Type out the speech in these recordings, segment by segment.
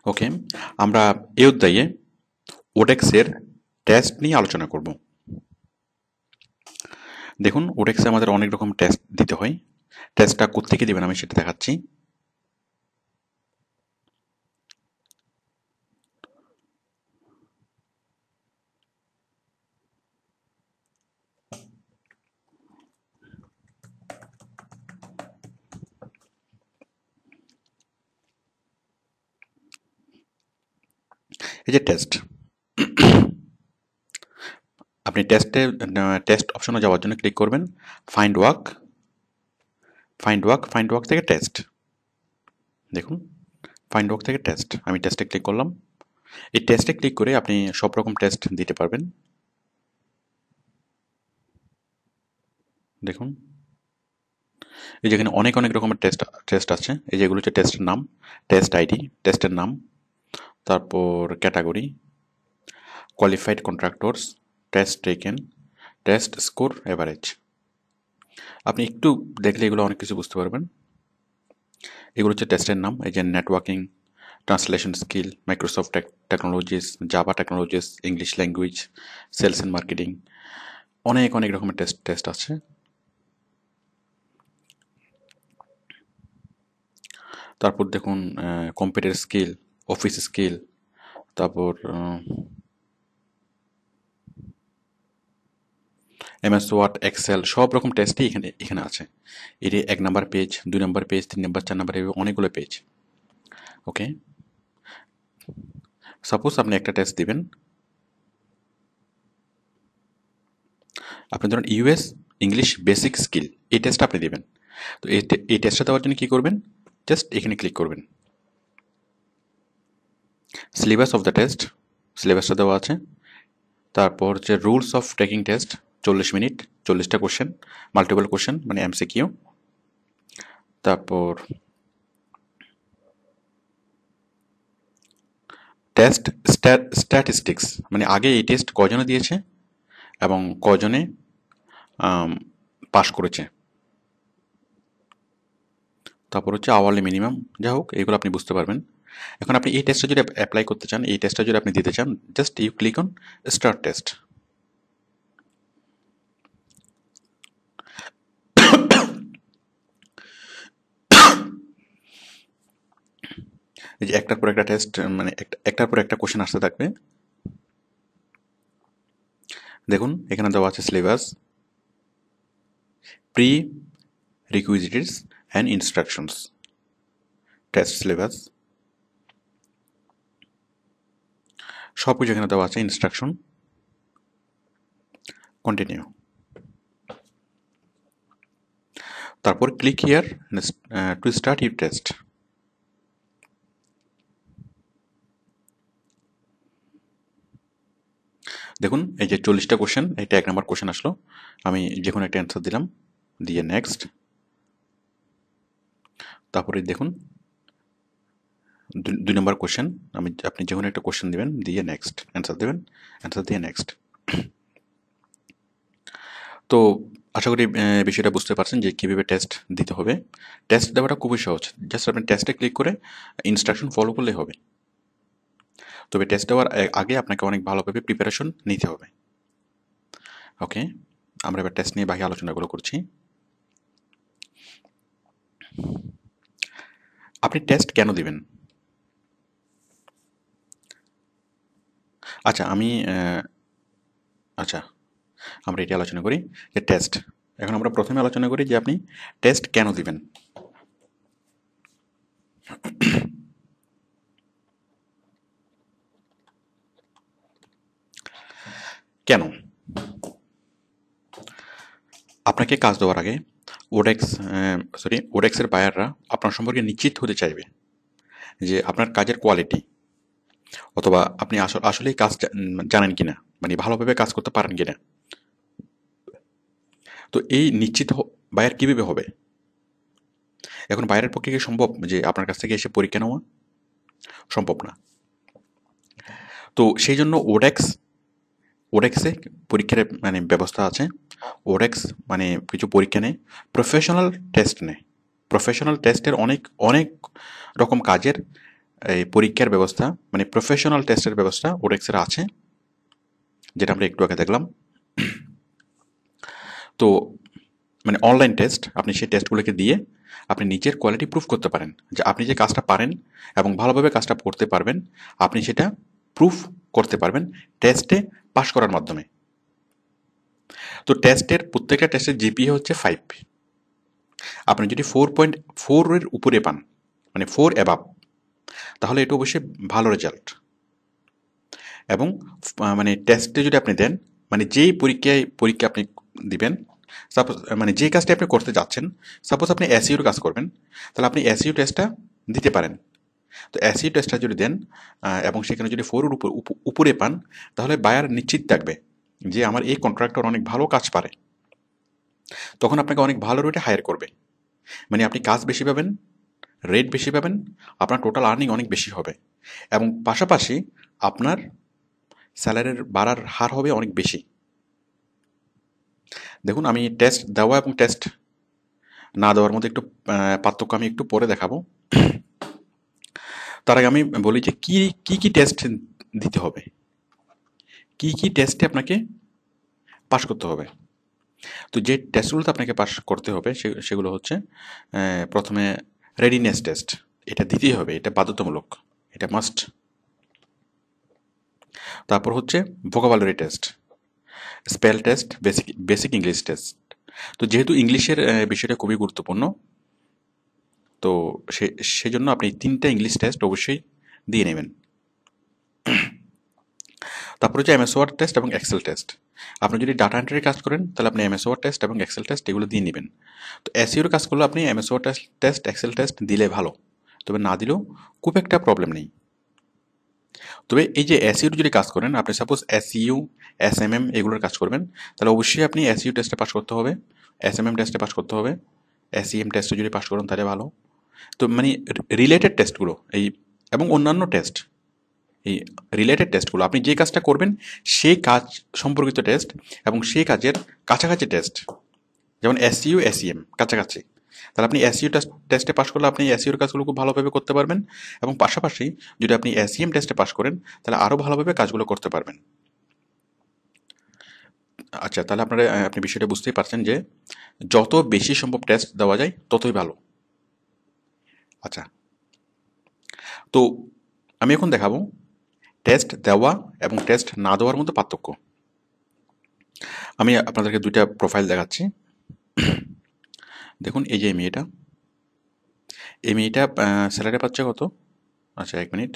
ওকে, আমরা এই অধ্যায়ে ওডেক্সের টেস্ট নিয়ে আলোচনা করব। দেখুন, ওডেক্সে আমাদের অনেক রকম টেস্ট দিতে হয়। টেস্টটা কোত্থেকে দিবেন আমি সেটা দেখাচ্ছি। এই যে টেস্ট, আপনি টেস্ট অপশনে যাওয়ার জন্য ক্লিক করবেন ফাইন্ড ওয়ার্ক থেকে টেস্ট। দেখুন, ফাইন্ড ওয়ার্ক থেকে টেস্ট, আমি টেস্টে ক্লিক করলাম। এই টেস্টে ক্লিক করে আপনি সব রকম টেস্ট দিতে পারবেন। দেখুন, এই যেখানে অনেক অনেক রকমের টেস্ট আছে। এই যেগুলো হচ্ছে টেস্টের নাম, টেস্ট আইডি, টেস্টের নাম, তারপর category, qualified contractors, test taken, test score, average. আপনি একটু দেখলে এগুলো অনেক কিছু বুঝতে পারবেন। এগুলো হচ্ছে টেস্টের নাম। এই যে networking, translation skill, Microsoft technologies, Java technologies, English language, sales and marketing, অনেক অনেক রকমের টেস্ট আছে। তারপর দেখুন, কম্পিউটার স্কিল, অফিস স্কিল, তারপর এমএস ওয়ার্ড, এক্সেল, সব রকম টেস্টই এখানে আছে। এর 1 number page, 2 number page, 3 number, 4 number, অনেকগুলো পেজ। ওকে, সাপোজ আপনি একটা টেস্ট দিবেন। আপনি ধরুন ইউএস ইংলিশ বেসিক স্কিল, এই টেস্টটা আপনি দিবেন। তো এই টেস্টটা দেওয়ার জন্য কি করবেন, জাস্ট এখানে ক্লিক করবেন। সিলেবাস অফ দ্য টেস্ট, সিলেবাসটা দেওয়া আছে। তারপর যে rules of taking test, 40 minute, 40টা কোশ্চেন, মাল্টিপল কোশ্চেন মানে এমসিকিউ। তারপর টেস্ট স্ট্যাটিস্টিক্স, মানে আগে এই টেস্ট কজনে দিয়েছে এবং কজনে পাস করেছে। তারপর হচ্ছে আওয়ারলি মিনিমাম, যা হোক এগুলো আপনি বুঝতে পারবেন। এখন আপনি এই টেস্টটা যদি অ্যাপ্লাই করতে চান, এই টেস্টটা যদি আপনি দিতে চান, just you click on start test. এই যে একটার পর একটা টেস্ট, মানে একটার পর একটা কোশ্চেন আসতে থাকবে। দেখুন, এখানে দেওয়া আছে syllabus, prerequisites and instructions, test syllabus, সব কিছু এখানে দেওয়া আছে। Instruction, continue. তারপর click here to start your test. দেখুন, এই যে 40টা কোশ্চেন, এটা 1 নাম্বার কোশ্চেন আসলো। আমি যে কোনো একটা অ্যান্সার দিলাম, দিয়ে নেক্সট। তারপরে দেখুন 2 নম্বর কোশ্চেন, আপনি যে কোনো একটা কোশ্চেন দিবেন, দিয়ে নেক্সট অ্যান্সার দেবেন, অ্যান্সার দিয়ে নেক্সট। তো আশা করি বিষয়টা বুঝতে পারছেন যে কীভাবে টেস্ট দিতে হবে। টেস্ট দেওয়াটা খুবই সহজ, জাস্ট আপনি টেস্টে ক্লিক করে ইনস্ট্রাকশন ফলো করলেই হবে। তবে টেস্ট দেওয়ার আগে আপনাকে অনেক ভালোভাবে প্রিপারেশন নিতে হবে। ওকে, আমরা এবার টেস্ট নিয়ে বাকি আলোচনাগুলো করছি। আপনি টেস্ট কেন দিবেন? আচ্ছা, আচ্ছা, আমরা এটি আলোচনা করি যে টেস্ট। এখন আমরা প্রথমে আলোচনা করি যে আপনি টেস্ট কেন দিবেন। কেন? আপনাকে কাজ দেওয়ার আগে ওডেক্সের বায়াররা আপনার সম্পর্কে নিশ্চিত হতে চাইবে যে আপনার কাজের কোয়ালিটি, অথবা আপনি আসলেই কাজ জানেন কিনা, মানে ভালোভাবে কাজ করতে পারেন কিনা। তো এই বায়ার কিভাবে হবে? এখন বায়ারের পক্ষে কি সম্ভব যে আপনার কাছ থেকে এসে পরীক্ষা নেওয়া? সম্ভব না। তো সেই জন্য ওডেক্সে পরীক্ষার মানে ব্যবস্থা আছে। ওডেক্স মানে কিছু পরীক্ষা নেয়, প্রফেশনাল টেস্ট নেয়। প্রফেশনাল টেস্টের অনেক অনেক রকম কাজের এই পরীক্ষার ব্যবস্থা মানে প্রফেশনাল টেস্টের ব্যবস্থা ওডেক্সের আছে, যেটা আমরা একটু আগে দেখলাম। তো মানে অনলাইন টেস্ট, আপনি সেই টেস্টগুলোকে দিয়ে আপনি নিজের কোয়ালিটি প্রুফ করতে পারেন যে আপনি যে কাজটা পারেন এবং ভালোভাবে কাজটা করতে পারবেন, আপনি সেটা প্রুফ করতে পারবেন টেস্টে পাশ করার মাধ্যমে। তো টেস্টের প্রত্যেকটা টেস্টের জিপিএ হচ্ছে 5। আপনি যদি 4.4 উপরে পান, মানে 4 অ্যাবাভ, তাহলে এটা অবশ্যই ভালো রেজাল্ট। এবং মানে টেস্টে যদি আপনি দেন, মানে যেই পরীক্ষা আপনি দিবেন, সাপোজ মানে যে কাজটা আপনি করতে যাচ্ছেন, সাপোজ আপনি এসইউর কাজ করবেন, তাহলে আপনি এসইউ টেস্টটা দিতে পারেন। তো এসইউ টেস্টটা যদি দেন এবং সেখানে যদি 4-এর উপরে পান, তাহলে বায়ার নিশ্চিত থাকবে যে আমার এই কন্ট্রাক্টর অনেক ভালো কাজ পারে, তখন আপনাকে অনেক ভালো রেটে হায়ার করবে। মানে আপনি কাজ বেশি পাবেন, রেট বেশি পাবেন, আপনার টোটাল আর্নিং অনেক বেশি হবে, এবং পাশাপাশি আপনার স্যালারির বাড়ার হার হবে অনেক বেশি। দেখুন, আমি টেস্ট দেওয়া এবং টেস্ট না দেওয়ার মধ্যে একটু পার্থক্য আমি একটু পরে দেখাবো। তার আগে আমি বলি যে কি কি কি টেস্ট দিতে হবে, কি কি টেস্টে আপনাকে পাশ করতে হবে। তো যে টেস্টগুলোতে আপনাকে পাশ করতে হবে সেগুলো হচ্ছে প্রথমে রেডিনেস টেস্ট, এটা দিতেই হবে, এটা বাধ্যতামূলক, এটা মাস্ট। তারপর হচ্ছে vocabulary test, spell test, basic English test. তো যেহেতু ইংলিশের বিষয়টা খুবই গুরুত্বপূর্ণ, তো সেজন্য আপনি 3টা ইংলিশ টেস্ট অবশ্যই দিয়ে নেবেন। তারপর হচ্ছে এমএস ওয়ার্ড টেস্ট এবং এক্সেল টেস্ট। আপনি যদি ডাটা এন্ট্রির কাজ করেন, তাহলে আপনি এমএস ওয়ার্ড টেস্ট এবং এক্সেল টেস্ট এগুলো দিয়ে নেবেন। তো এসইওর কাজ করলে আপনি MS Word test, Excel test দিলে ভালো, তবে না দিলেও খুব একটা প্রবলেম নেই। তবে এই যে এসইওর যদি কাজ করেন, আপনি সাপোজ এসইউ, এসএমএম এগুলোর কাজ করবেন, তাহলে অবশ্যই আপনি এসইউ টেস্টে পাস করতে হবে, এসএমএম টেস্টে পাস করতে হবে, এসইএম টেস্টে যদি পাস করেন তাহলে ভালো। তো মানে রিলেটেড টেস্টগুলো এই এবং অন্যান্য টেস্ট, এই রিলেটেড টেস্টগুলো আপনি যে কাজটা করবেন সেই কাজ সম্পর্কিত টেস্ট এবং সেই কাজের কাছাকাছি টেস্ট, যেমন এসইউ, এসইএম কাছাকাছি, তাহলে আপনি এসইউ টেস্টে পাস করলে আপনি এসইউর কাজগুলো খুব ভালোভাবে করতে পারবেন, এবং পাশাপাশি যদি আপনি এসইএম টেস্টে পাস করেন তাহলে আরও ভালোভাবে কাজগুলো করতে পারবেন। আচ্ছা, তাহলে আপনি বিষয়টা বুঝতেই পারছেন যে যত বেশি সম্ভব টেস্ট দেওয়া যায় ততই ভালো। আচ্ছা, তো আমি এখন দেখাবো টেস্ট দেওয়া এবং টেস্ট না দেওয়ার মধ্যে পার্থক্য। আমি আপনাদেরকে 2টা প্রোফাইল দেখাচ্ছি। দেখুন, এই যে এই মেয়েটা স্যালারি পাচ্ছে কত? আচ্ছা, 1 মিনিট।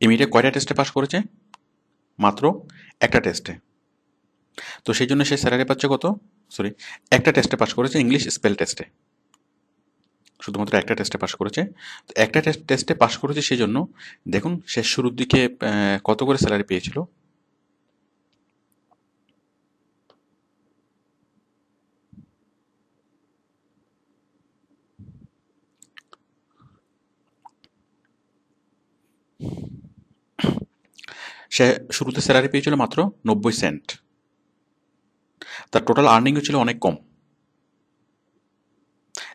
এই মেয়েটা কয়টা টেস্টে পাস করেছে? মাত্র একটা টেস্টে। তো সেই জন্য সে স্যালারি পাচ্ছে কত? সরি, একটা টেস্টে পাস করেছে, ইংলিশ স্পেল টেস্টে, শুধুমাত্র একটা টেস্টে পাস করেছে। তো একটা টেস্টে পাস করেছে সেই জন্য দেখুন সে শুরুর দিকে কত করে স্যালারি পেয়েছিল। সে শুরুতে স্যালারি পেয়েছিল মাত্র 90 সেন্ট। তার টোটাল আর্নিংও ছিল অনেক কম,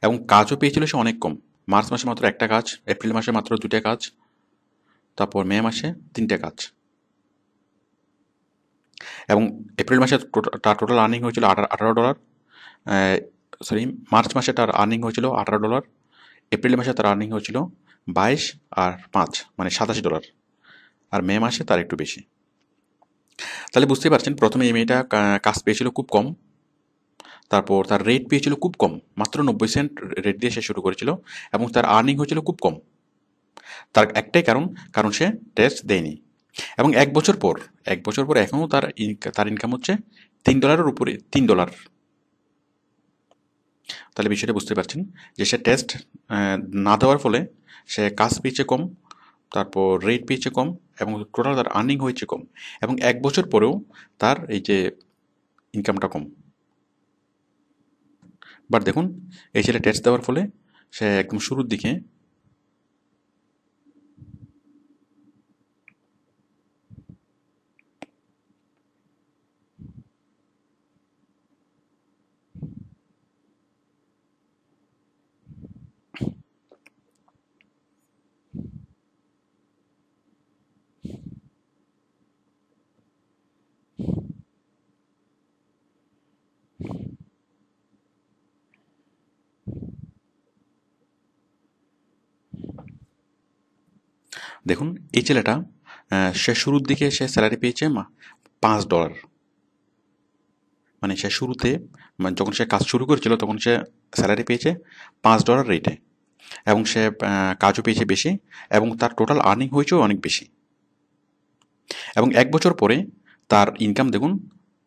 এবং কাজও পেয়েছিল সে অনেক কম। মার্চ মাসে মাত্র একটা কাজ, এপ্রিল মাসে মাত্র 2টা কাজ, তারপর মে মাসে 3টে কাজ, এবং এপ্রিল মাসে তার টোটাল আর্নিং হয়েছিল $18। সরি, মার্চ মাসে তার আর্নিং হয়েছিল $18, এপ্রিল মাসে তার আর্নিং হয়েছিল 22 আর 5 মানে $87, আর মে মাসে তার একটু বেশি। তাহলে বুঝতেই পারছেন, প্রথমে এই মেয়েটা কাজ পেয়েছিল খুব কম, তারপর তার রেট পেয়েছিল খুব কম, মাত্র 90 সেন্ট রেট দিয়ে সে শুরু করেছিল, এবং তার আর্নিং হয়েছিল খুব কম। তার একটাই কারণ সে টেস্ট দেয়নি। এবং এক বছর পর এখনও তার ইনকাম হচ্ছে $3 উপরে, $3। তাহলে বিষয়টা বুঝতে পারছেন যে সে টেস্ট না দেওয়ার ফলে সে কাজ পেয়েছে কম, তারপর রেট পেয়েছে কম, এবং টোটাল তার আর্নিং হয়েছে কম, এবং 1 বছর পরেও তার এই যে ইনকামটা কম। বাট দেখুন, এই ছেলে টেস্ট দেওয়ার ফলে সে একদম শুরুর দিকে দেখুন এই ছেলেটা সে শুরুর দিকে সে স্যালারি পেয়েছে $5, মানে সে শুরুতে মানে যখন সে কাজ শুরু করেছিল তখন সে স্যালারি পেয়েছে $5 রেটে, এবং সে কাজও পেয়েছে বেশি, এবং তার টোটাল আর্নিং হয়েছেও অনেক বেশি। এবং 1 বছর পরে তার ইনকাম দেখুন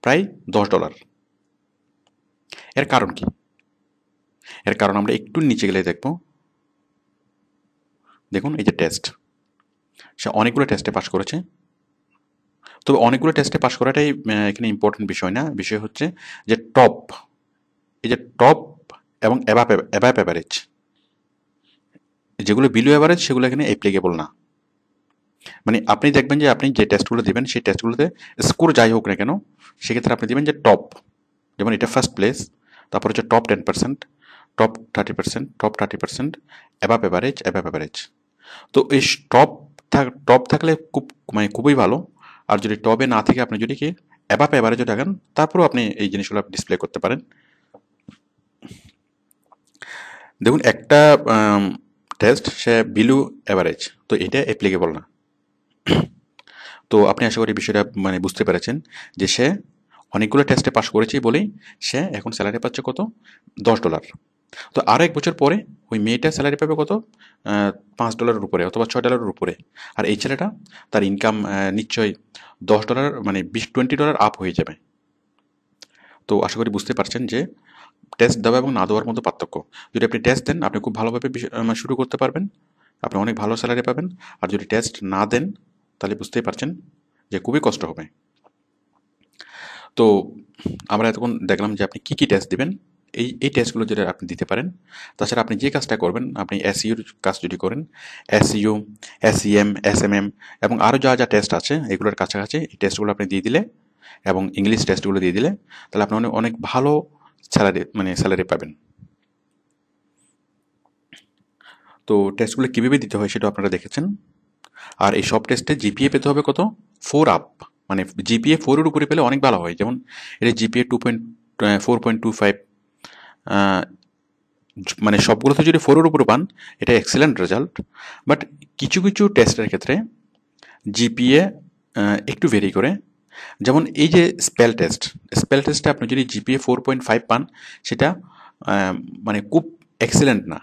প্রায় $10। এর কারণ কি? এর কারণ আমরা একটু নিচে গেলে দেখব। দেখুন এই যে টেস্ট, সে অনেকগুলো টেস্টে পাস করেছে। তবে অনেকগুলো টেস্টে পাস করাটাই এখানে ইম্পর্টেন্ট বিষয় না, বিষয় হচ্ছে যে টপ, এই যে টপ এবং অ্যাবাভ অ্যাভারেজ, যেগুলো বিলো অ্যাভারেজ সেগুলো এখানে অ্যাপ্লিকেবল না। মানে আপনি দেখবেন যে আপনি যে টেস্টগুলো দেবেন সেই টেস্টগুলোতে স্কোর যাই হোক না কেন, সেক্ষেত্রে আপনি দেবেন যে টপ, যেমন এটা ফার্স্ট প্লেস, তারপর হচ্ছে top 10%, top 30%, top 30%, above average. তো এই টপ থাকলে মানে খুবই ভালো। আর যদি টপে না থেকে আপনি যদি কি অ্যাবাভ অ্যাভারেজও দেখেন, তারপরেও আপনি এই জিনিসগুলো ডিসপ্লে করতে পারেন। দেখুন একটা টেস্ট সে বিলো অ্যাভারেজ, তো এটা অ্যাপ্লিকেবল না। তো আপনি আশা করি বিষয়টা মানে বুঝতে পেরেছেন যে সে অনেকগুলো টেস্টে পাস করেছে বলেই সে এখন স্যালারি পাচ্ছে কত, $10। তো আরও 1 বছর পরে ওই মেয়েটা স্যালারি পাবে কত, $5 উপরে অথবা $6 উপরে। আর এই ছেলেটা তার ইনকাম নিশ্চয়ই $10 মানে $20 আপ হয়ে যাবে। তো আশা করি বুঝতে পারছেন যে টেস্ট দেওয়া এবং না দেওয়ার মধ্যে পার্থক্য। যদি আপনি টেস্ট দেন আপনি খুব ভালোভাবে শুরু করতে পারবেন, আপনি অনেক ভালো স্যালারি পাবেন। আর যদি টেস্ট না দেন তাহলে বুঝতেই পারছেন যে খুবই কষ্ট হবে। তো আমরা এতক্ষণ দেখলাম যে আপনি কী টেস্ট দিবেন। এই টেস্টগুলো যদি আপনি দিতে পারেন, তাছাড়া আপনি যে কাজটা করবেন, আপনি এসইউর কাজ যদি করেন, এসইউ, এসইএম, এসএমএম এবং আরও যা টেস্ট আছে এগুলোর কাছাকাছি এই টেস্টগুলো আপনি দিয়ে দিলে এবং ইংলিশ টেস্টগুলো দিয়ে দিলে, তাহলে আপনি অনেক ভালো স্যালারি পাবেন। তো টেস্টগুলো কীভাবে দিতে হয় সেটা আপনারা দেখেছেন। আর এই সব টেস্টে জিপিএ পেতে হবে কত, 4 আপ, মানে জিপিএ 4-এর উপরে পেলে অনেক ভালো হয়। যেমন এটা জিপিএ 4.25, মানে সবগুলোতে যদি 4-এর উপরে পান এটা এক্সেলেন্ট রেজাল্ট। বাট কিছু কিছু টেস্টের ক্ষেত্রে জিপিএ একটু ভেরি করে। যেমন এই যে স্পেল টেস্টে আপনি যদি জিপিএ 4.5 পান সেটা মানে খুব এক্সেলেন্ট না।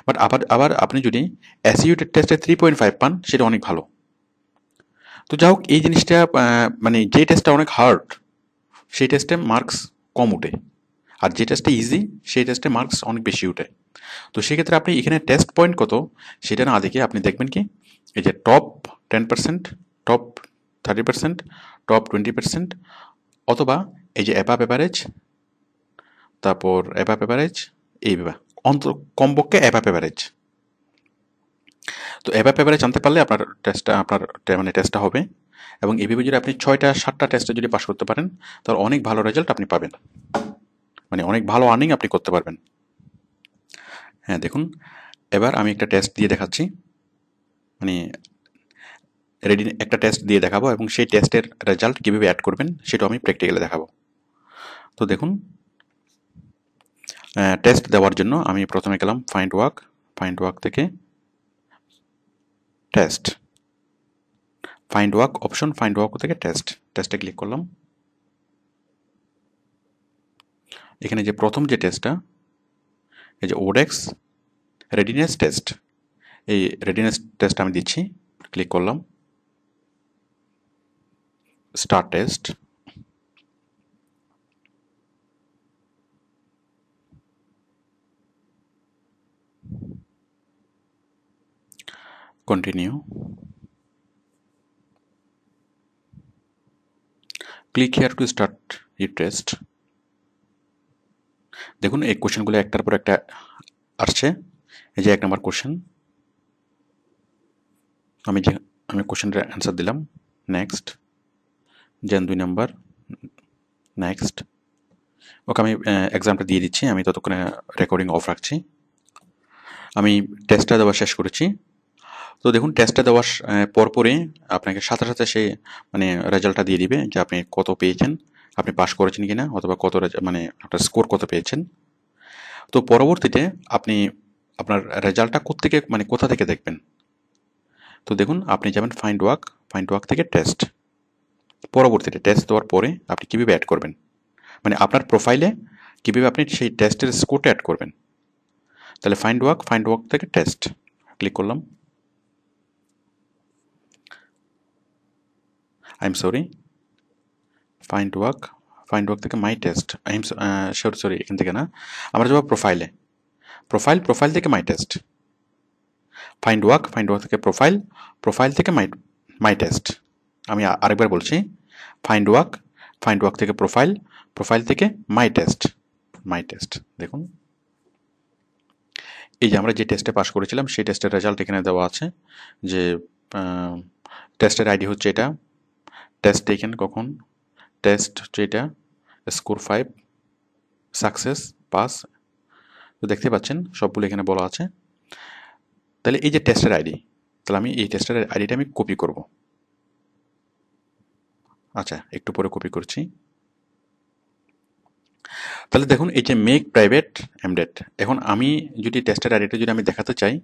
বাট আবার আপনি যদি এসইউ টেস্টে 3.5 পান সেটা অনেক ভালো। তো যাই হোক, এই জিনিসটা মানে যে টেস্টটা অনেক হার্ড সেই টেস্টে মার্কস কম ওঠে, আর যে টেস্টটা ইজি সেই টেস্টে মার্কস অনেক বেশি ওঠে। তো সেক্ষেত্রে আপনি এখানে টেস্ট পয়েন্ট কত সেটা না দেখে আপনি দেখবেন কি এই যে টপ 10%, টপ 30%, টপ 20%, অথবা এই যে অ্যাবাভ অ্যাভারেজ, তারপর অ্যাবাভ অ্যাভারেজ, এইভাবে কমপক্ষে অ্যাবাভ অ্যাভারেজ। তো অ্যাবাভ অ্যাভারেজ আনতে পারলে আপনার টেস্টটা হবে। এবং এইভাবে যদি আপনি 6টা-7টা টেস্টে যদি পাস করতে পারেন তাহলে অনেক ভালো রেজাল্ট আপনি পাবেন, মানে অনেক ভালো আর্নিং আপনি করতে পারবেন। হ্যাঁ দেখুন, এবার আমি একটা টেস্ট দিয়ে দেখাচ্ছি, মানে একটা টেস্ট দিয়ে দেখাবো এবং সেই টেস্টের রেজাল্ট কীভাবে অ্যাড করবেন সেটাও আমি প্র্যাকটিক্যালে দেখাবো। তো দেখুন, টেস্ট দেওয়ার জন্য আমি প্রথমে গেলাম ফাইন্ড ওয়ার্ক থেকে টেস্ট, ফাইন্ড ওয়ার্ক থেকে টেস্টে ক্লিক করলাম। এখানে যে প্রথম যে টেস্টটা, এই যে ওডেক্স রেডিনেস টেস্ট, এই রেডিনেস টেস্ট আমি দিচ্ছি, ক্লিক করলাম start test. Continue, click here to start your test. দেখুন এই কোশ্চেনগুলো একটার পর একটা আসছে। এই যে 1 নম্বর কোশ্চেন, আমি কোশ্চেনটার অ্যান্সার দিলাম, নেক্সট। দেন 2 নম্বর, নেক্সট। ওকে, আমি এক্সামটা দিয়ে দিচ্ছি, আমি ততক্ষণে রেকর্ডিং অফ রাখছি। আমি টেস্টটা দেওয়া শেষ করেছি। তো দেখুন টেস্টটা দেওয়ার পরপরই আপনাকে সাথে সাথে সে মানে রেজাল্টটা দিয়ে দিবে যে আপনি কত পেয়েছেন, আপনি পাস করেছেন কিনা, অথবা মানে আপনার স্কোর কত পেয়েছেন। তো পরবর্তীতে আপনি আপনার রেজাল্টটা কোথা থেকে দেখবেন, তো দেখুন আপনি যাবেন ফাইন্ড ওয়ার্ক থেকে টেস্ট, পরবর্তীতে টেস্ট দেওয়ার পরে আপনি কীভাবে অ্যাড করবেন, মানে আপনার প্রোফাইলে কীভাবে আপনি সেই টেস্টের স্কোরটা অ্যাড করবেন। তাহলে ফাইন্ড ওয়ার্ক থেকে টেস্ট ক্লিক করলাম। I am sorry, find work থেকে মাই টেস্ট, আই এম সরি এখান থেকে না, আমরা যাবো প্রোফাইল থেকে মাই টেস্ট, ফাইন্ড ওয়ার্ক থেকে প্রোফাইল থেকে মাই টেস্ট। আমি আরেকবার বলছি, ফাইন্ড ওয়ার্ক থেকে প্রোফাইল থেকে মাই টেস্ট। দেখুন এই যে আমরা যে টেস্টে পাস করেছিলাম সেই টেস্টের রেজাল্ট এখানে দেওয়া আছে, যে টেস্টের আইডি হচ্ছে এটা, টেস্ট টেকেন কখন, টেস্ট হচ্ছে এটা, স্কোর 5, সাকসেস, পাস, তো দেখতে পাচ্ছেন সবগুলো এখানে বলা আছে। তাহলে এই যে টেস্টের আইডি, তাহলে আমি এই টেস্টের আইডিটা আমি কপি করব। আচ্ছা একটু পরে কপি করছি। তাহলে দেখুন এই যে মেক প্রাইভেট এমডেট, এখন আমি যদি টেস্টের আইডিটা যদি আমি দেখাতে চাই,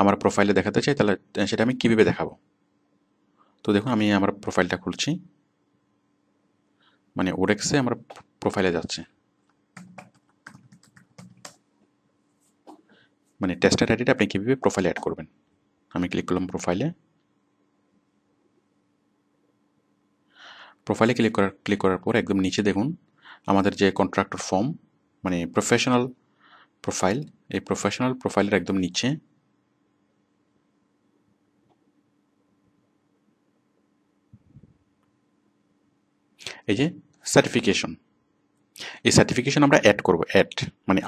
আমার প্রোফাইলে দেখাতে চাই, তাহলে সেটা আমি কীভাবে দেখাবো। তো দেখুন আমি আমার প্রোফাইলটা খুলছি, মানে ওডেক্সে আমার প্রোফাইলে যাচ্ছে, মানে টেস্টের আইডিটা আপনি কীভাবে প্রোফাইলে অ্যাড করবেন। আমি ক্লিক করলাম প্রোফাইলে ক্লিক করার পর একদম নিচে দেখুন আমাদের যে কন্ট্রাক্টর ফর্ম, মানে প্রফেশনাল প্রোফাইল, এই প্রফেশনাল প্রোফাইলের একদম নিচে এই যে সার্টিফিকেশন, এই সার্টিফিকেশন আমরা অ্যাড করব, মানে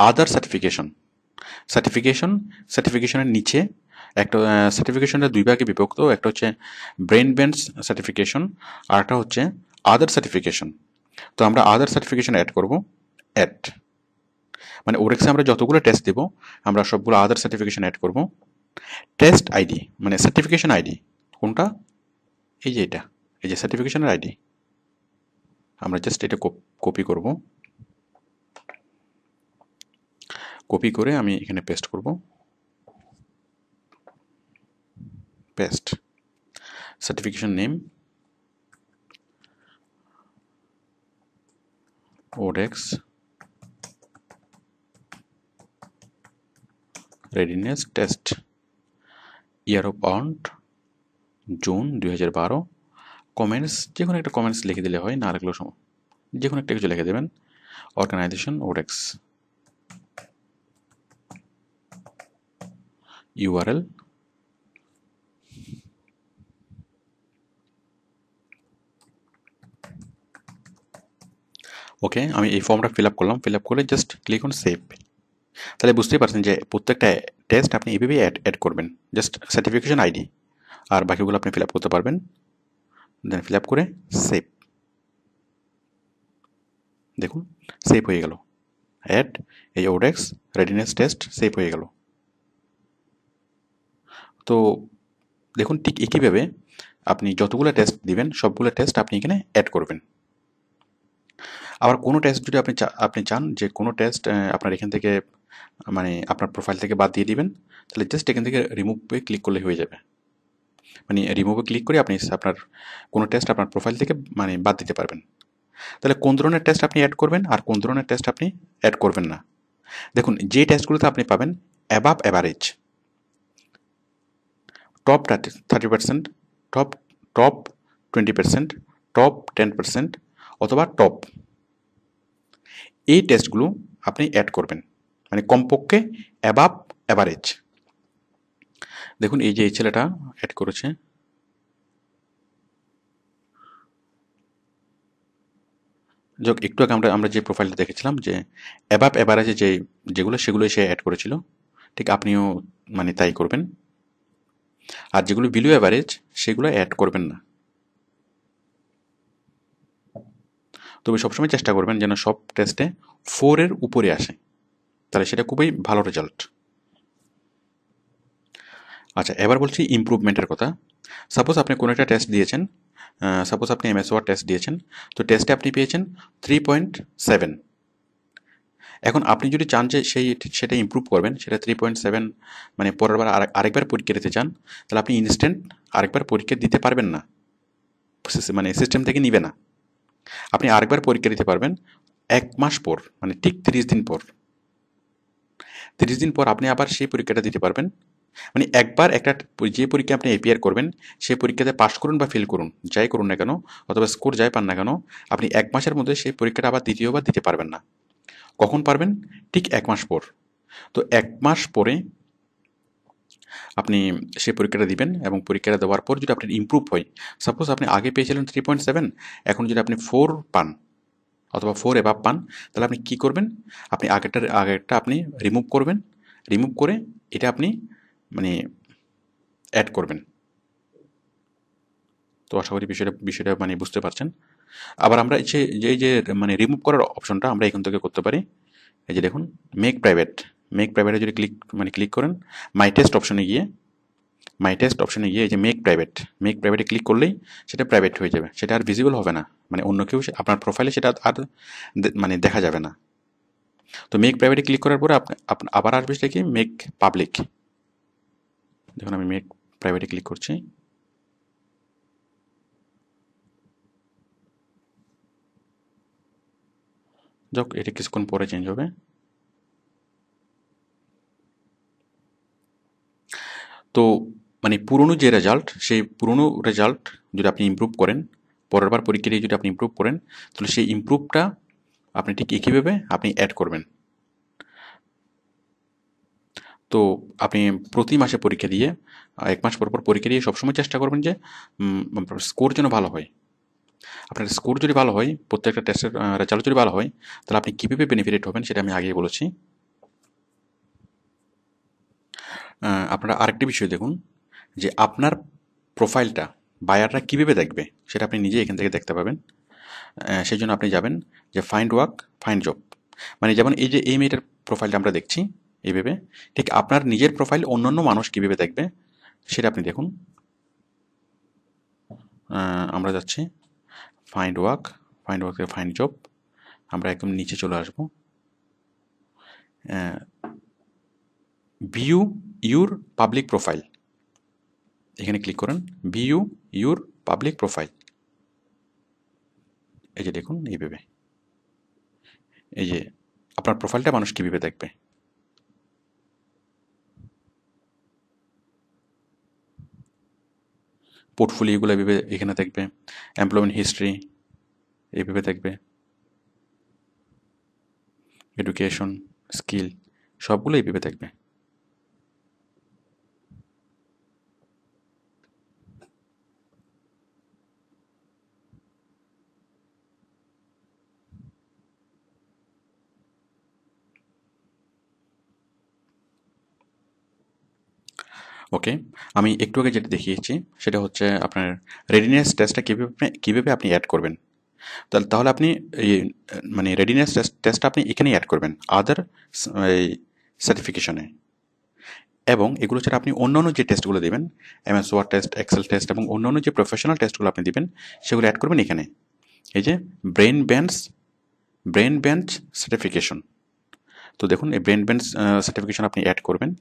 আদার সার্টিফিকেশনের নিচে একটা সার্টিফিকেশনটা দুই ভাগে বিভক্ত, একটা হচ্ছে ব্রেন বেঞ্চ সার্টিফিকেশন আর একটা হচ্ছে আদার সার্টিফিকেশন। তো আমরা আদার সার্টিফিকেশন অ্যাড করব, মানে ওরেক্সে আমরা যতগুলো টেস্ট দেব আমরা সবগুলো আদার সার্টিফিকেশন অ্যাড করব। টেস্ট আইডি মানে সার্টিফিকেশন আইডি কোনটা, এই যে এটা, এই যে সার্টিফিকেশনের আইডি, আমরা জাস্ট এটা কপি করে আমি এখানে পেস্ট করব, পেস্ট, সার্টিফিকেশন নেম ওডেক্স readiness test, year of earned June 2012, comments যে কোনো একটা কমেন্টস লিখে দিলে হয়, না রাখলেও সময় যে কোনো একটা কিছু লিখে দেবেন, অর্গানাইজেশন ওডেক্স, ইউআরএল, ওকে। আমি এই ফর্মটা ফিল আপ করলে জাস্ট ক্লিক অন সেভ। তাহলে বুঝতেই পারছেন যে প্রত্যেকটা টেস্ট আপনি এইভাবেই অ্যাড করবেন, জাস্ট সার্টিফিকেশন আইডি আর বাকিগুলো আপনি ফিল আপ করতে পারবেন, দেন ফিল আপ করে সেভ। দেখুন সেভ হয়ে গেল, অ্যাড এই ওডেক্স রেডিনেস টেস্ট সেভ হয়ে গেল। তো দেখুন ঠিক একইভাবে আপনি যতগুলো টেস্ট দিবেন সবগুলো টেস্ট আপনি এখানে অ্যাড করবেন। আবার কোনো টেস্ট যদি আপনি চান যে কোনো টেস্ট আপনার এখান থেকে মানে আপনার প্রোফাইল থেকে বাদ দিয়ে দিবেন, তাহলে জাস্ট এখান থেকে রিমুভে ক্লিক করলে হয়ে যাবে, মানে রিমুভে ক্লিক করে আপনি আপনার কোনো টেস্ট আপনার প্রোফাইল থেকে মানে বাদ দিতে পারবেন। তাহলে কোন ধরনের টেস্ট আপনি অ্যাড করবেন আর কোন ধরনের টেস্ট আপনি অ্যাড করবেন না, দেখুন যে টেস্টগুলোতে আপনি পাবেন above average, top 30%, top 20%, top 10% অথবা টপ, এই টেস্টগুলো আপনি অ্যাড করবেন, মানে কমপক্ষে অ্যাবাভ অ্যাভারেজ। দেখুন এই যে এই ছেলেটা অ্যাড করেছে, যাক একটু আগে আমরা যে প্রোফাইলটা দেখেছিলাম যে অ্যাবাভ অ্যাভারেজে যেগুলো সে অ্যাড করেছিল, ঠিক আপনিও মানে তাই করবেন, আর যেগুলো বিলো অ্যাভারেজ সেগুলো অ্যাড করবেন না। তবে সবসময় চেষ্টা করবেন যেন সব টেস্টে 4 এর উপরে আসে, তাহলে সেটা খুবই ভালো রেজাল্ট। আচ্ছা এবার বলছি ইমপ্রুভমেন্টের কথা। সাপোজ আপনি কোনো একটা টেস্ট দিয়েছেন, সাপোজ আপনি MS ওয়ার্ড টেস্ট দিয়েছেন, তো টেস্টে আপনি পেয়েছেন 3.7, এখন আপনি যদি চান যে সেটা ইমপ্রুভ করবেন, সেটা 3.7 মানে পরের বার আরেকবার পরীক্ষা দিতে চান, তাহলে আপনি ইনস্ট্যান্ট আরেকবার পরীক্ষা দিতে পারবেন না, মানে সিস্টেম থেকে নিবে না। আপনি আরেকবার পরীক্ষা দিতে পারবেন 1 মাস পর, মানে ঠিক 30 দিন পর। 30 দিন পর আপনি আবার সেই পরীক্ষাটা দিতে পারবেন। মানে একবার একটা যে পরীক্ষা আপনি এপিআর করবেন, সেই পরীক্ষাতে পাস করুন বা ফেল করুন, যাই করুন না কেন, অথবা স্কোর যাই পান না কেন, আপনি 1 মাসের মধ্যে সেই পরীক্ষাটা আবার দ্বিতীয়বার দিতে পারবেন না। কখন পারবেন? ঠিক 1 মাস পর। তো 1 মাস পরে আপনি সেই পরীক্ষাটা দিবেন, এবং পরীক্ষাটা দেওয়ার পর যদি আপনার ইমপ্রুভ হয়, সাপোজ আপনি আগে পেয়েছিলেন 3.7, এখন যদি আপনি 4 পান অথবা 4 এভাব পান, তাহলে আপনি কি করবেন? আপনি আগেরটা আপনি রিমুভ করবেন, রিমুভ করে এটা আপনি মানে অ্যাড করবেন। তো আশা করি বিষয়টা মানে বুঝতে পারছেন। আবার আমরা যে মানে রিমুভ করার অপশনটা আমরা এখান থেকে করতে পারি। এই যে দেখুন, মেক প্রাইভেটে যদি ক্লিক করেন, মাই টেস্ট অপশনে গিয়ে এই যে মেক প্রাইভেটে ক্লিক করলেই সেটা প্রাইভেট হয়ে যাবে, সেটা আর ভিজিবল হবে না, মানে অন্য কেউ আপনার প্রোফাইলে সেটা আর মানে দেখা যাবে না। তো মেক প্রাইভেটে ক্লিক করার পরে আবার আসবে সেটা কি, মেক পাবলিক। দেখুন আমি মেক প্রাইভেটে ক্লিক করছি। যাক, এটা কিছুক্ষণ পরে চেঞ্জ হবে। তো মানে পুরনো যে রেজাল্ট, সেই পুরনো রেজাল্ট যদি আপনি ইমপ্রুভ করেন, পরের বার পরীক্ষা দিয়ে যদি আপনি ইমপ্রুভ করেন, তাহলে সেই ইমপ্রুভটা আপনি ঠিক একইভাবে আপনি অ্যাড করবেন। তো আপনি প্রতি মাসে পরীক্ষা দিয়ে, 1 মাস পর পর পরীক্ষা দিয়ে সবসময় চেষ্টা করবেন যে স্কোর যেন ভালো হয়। আপনার স্কোর যদি ভালো হয়, প্রত্যেকটা টেস্টের রেজাল্ট যদি ভালো হয়, তাহলে আপনি কীভাবে বেনিফিটেড হবেন সেটা আমি আগেই বলেছি। আপনারা আরেকটি বিষয় দেখুন, যে আপনার প্রোফাইলটা বায়াররা কীভাবে দেখবে সেটা আপনি নিজে এখান থেকে দেখতে পাবেন। সেই জন্য আপনি যাবেন যে ফাইন্ড ওয়ার্ক, ফাইন্ড জব। মানে যেমন এই যে এই মেয়েটার প্রোফাইলটা আমরা দেখছি এইভাবে, ঠিক আপনার নিজের প্রোফাইল অন্যান্য মানুষ কীভাবে দেখবে সেটা আপনি দেখুন। আমরা যাচ্ছি ফাইন্ড ওয়ার্ক থেকে ফাইন্ড জব, আমরা একদম নিচে চলে আসবো। ভিউ ইউর পাবলিক প্রোফাইল, এখানে ক্লিক করেন, ভিউ ইউর পাবলিক প্রোফাইল। এই যে দেখুন এইভাবে, এই যে আপনার প্রোফাইলটা মানুষ কীভাবে দেখবে। পোর্টফোলিওগুলো এইভাবে এখানে দেখবে, এমপ্লয়মেন্ট হিস্ট্রি এইভাবে দেখবে, এডুকেশন, স্কিল সবগুলো এইভাবে দেখবে। ওকে, আমি একটু আগে যেটা দেখিয়েছি সেটা হচ্ছে আপনার রেডিনেস টেস্টটা কীভাবে আপনি অ্যাড করবেন। তাহলে আপনি এই মানে রেডিনেস টেস্টটা আপনি এখানেই অ্যাড করবেন, আদার এই সার্টিফিকেশনে। এবং এগুলো ছাড়া আপনি অন্যান্য যে টেস্টগুলো দেবেন, MS Word test, Excel test এবং অন্যান্য যে প্রফেশনাল টেস্টগুলো আপনি দিবেন, সেগুলো অ্যাড করবেন এখানে। এই যে ব্রেন বেঞ্চ সার্টিফিকেশন। তো দেখুন এই ব্রেন বেঞ্চ সার্টিফিকেশন আপনি অ্যাড করবেন।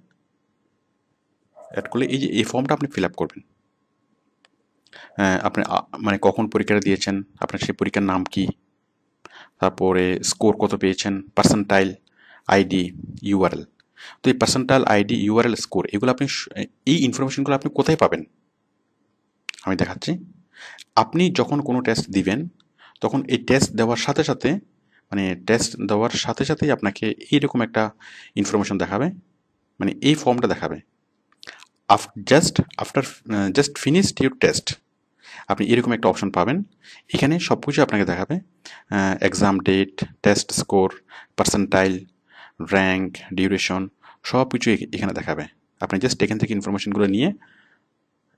অ্যাড করলে এই যে এই ফর্মটা আপনি ফিল আপ করবেন। আপনি মানে কখন পরীক্ষাটা দিয়েছেন, আপনার সেই পরীক্ষার নাম কি, তারপরে স্কোর কত পেয়েছেন, পার্সেন্টাইল, আইডি, ইউআরএল। তো এই পার্সেন্টাইল, আইডি, ইউআরএল, স্কোর এগুলো আপনি এই ইনফরমেশনগুলো আপনি কোথায় পাবেন আমি দেখাচ্ছি। আপনি যখন কোনো টেস্ট দিবেন, তখন এই টেস্ট দেওয়ার সাথে সাথে সাথেই আপনাকে এইরকম একটা ইনফরমেশন দেখাবে, মানে এই ফর্মটা দেখাবে। জাস্ট ফিনিশড ইউর টেস্ট, আপনি এরকম একটা অপশন পাবেন। এখানে সব কিছু আপনাকে দেখাবে, exam date, test score, percentile, rank, duration, সব কিছু এখানে দেখাবে। আপনি জাস্ট এখান থেকে ইনফরমেশনগুলো নিয়ে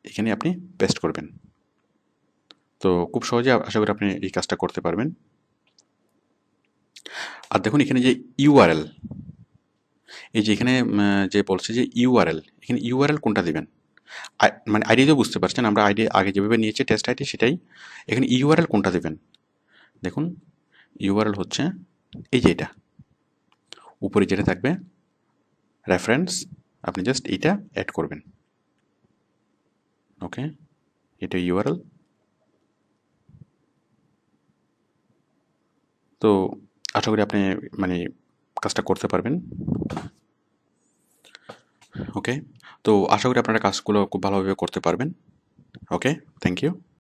এখানে আপনি পেস্ট করবেন। তো খুব সহজে আশা করি আপনি এই কাজটা করতে পারবেন। আর দেখুন এখানে যে ইউআরএল, এই যে এখানে যে বলছে যে ইউআরএল, এখানে ইউআরএল কোনটা দিবেন, মানে আইডি তো বুঝতে পারছেন, আমরা আইডি আগে যেভাবে নিয়েছি টেস্ট আইডি সেটাই। এখানে ইউআরএল কোনটা দিবেন, দেখুন ইউআরএল হচ্ছে এই যে এটা, উপরে যেটা থাকবে রেফারেন্স, আপনি জাস্ট এইটা অ্যাড করবেন। ওকে, এটা ইউআরএল। তো আশা করি আপনি মানে কাজটা করতে পারবেন। ওকে, তো আশা করি আপনারা কাজগুলো খুব ভালোভাবে করতে পারবেন। ওকে, থ্যাংক ইউ।